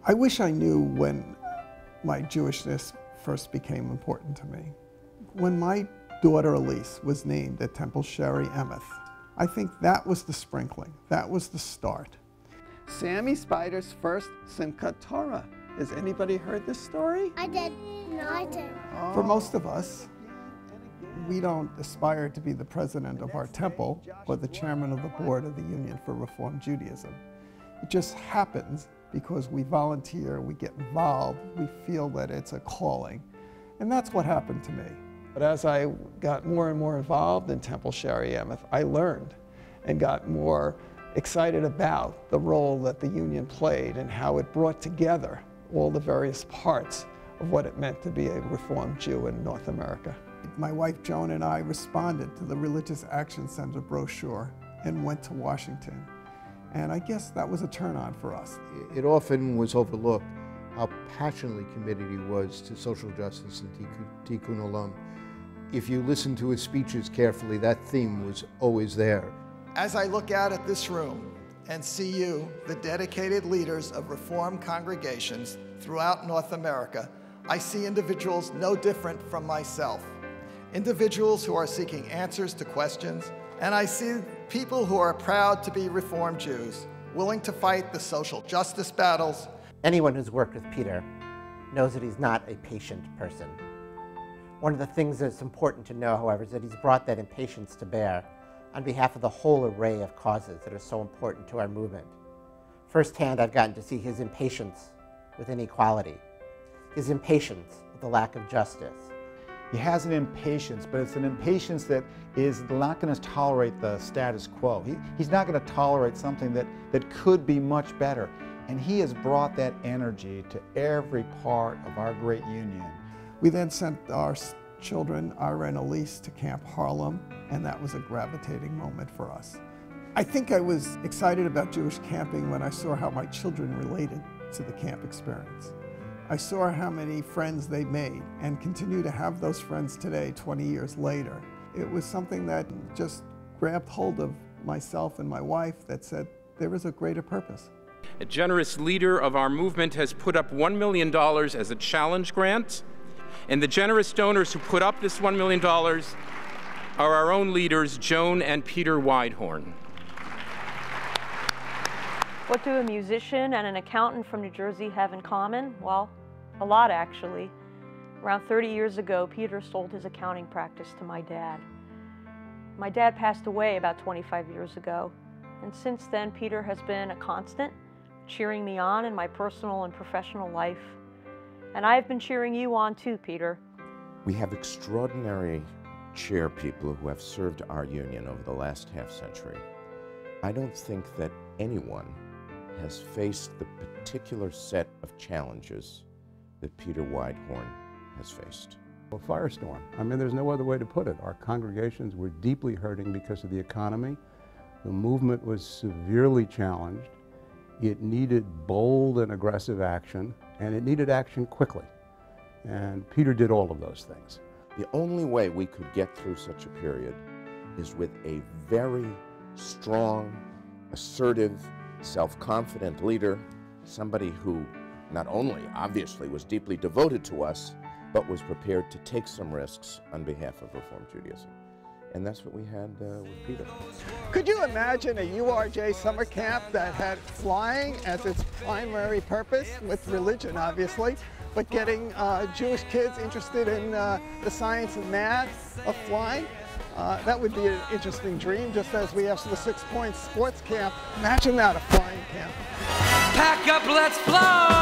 I wish I knew when my Jewishness first became important to me. When my daughter Elise was named at Temple Sherry Emeth, I think that was the sprinkling, that was the start. Sammy Spider's first Simchat Torah. Has anybody heard this story? I did. No, I did. For most of us, we don't aspire to be the president of our temple or the chairman of the board of the Union for Reform Judaism. It just happens because we volunteer, we get involved, we feel that it's a calling. And that's what happened to me. But as I got more and more involved in Temple Sherry Emeth, I learned and got more excited about the role that the Union played and how it brought together all the various parts of what it meant to be a Reformed Jew in North America. My wife Joan and I responded to the Religious Action Center brochure and went to Washington. And I guess that was a turn-on for us. It often was overlooked how passionately committed he was to social justice and tikkun olam. If you listen to his speeches carefully, that theme was always there. As I look out at this room and see you, the dedicated leaders of Reformed congregations throughout North America, I see individuals no different from myself. Individuals who are seeking answers to questions, and I see people who are proud to be Reformed Jews, willing to fight the social justice battles. Anyone who's worked with Peter knows that he's not a patient person. One of the things that's important to know, however, is that he's brought that impatience to bear on behalf of the whole array of causes that are so important to our movement. Firsthand, I've gotten to see his impatience with inequality, his impatience with the lack of justice. He has an impatience, but it's an impatience that is not going to tolerate the status quo. He's not going to tolerate something that could be much better. And he has brought that energy to every part of our great union. We then sent our children, Ira and Elise, to Camp Harlem, and that was a gravitating moment for us. I think I was excited about Jewish camping when I saw how my children related to the camp experience. I saw how many friends they made and continue to have those friends today, 20 years later. It was something that just grabbed hold of myself and my wife that said, there is a greater purpose. A generous leader of our movement has put up $1 million as a challenge grant, and the generous donors who put up this $1 million are our own leaders, Joan and Peter Weidhorn. What do a musician and an accountant from New Jersey have in common? Well, a lot actually. Around 30 years ago, Peter sold his accounting practice to my dad. My dad passed away about 25 years ago, and since then Peter has been a constant, cheering me on in my personal and professional life. And I've been cheering you on too, Peter. We have extraordinary chair people who have served our union over the last half-century. I don't think that anyone has faced the particular set of challenges that Peter Weidhorn has faced. A firestorm. I mean, there's no other way to put it. Our congregations were deeply hurting because of the economy. The movement was severely challenged. It needed bold and aggressive action, and it needed action quickly. And Peter did all of those things. The only way we could get through such a period is with a very strong, assertive, self-confident leader, somebody who not only obviously was deeply devoted to us, but was prepared to take some risks on behalf of Reformed Judaism. And that's what we had with Peter. Could you imagine a URJ summer camp that had flying as its primary purpose, with religion obviously, but getting Jewish kids interested in the science and math of flying? That would be an interesting dream, just as we have the 6 Points sports camp. Imagine that, a flying camp. Pack up, let's fly!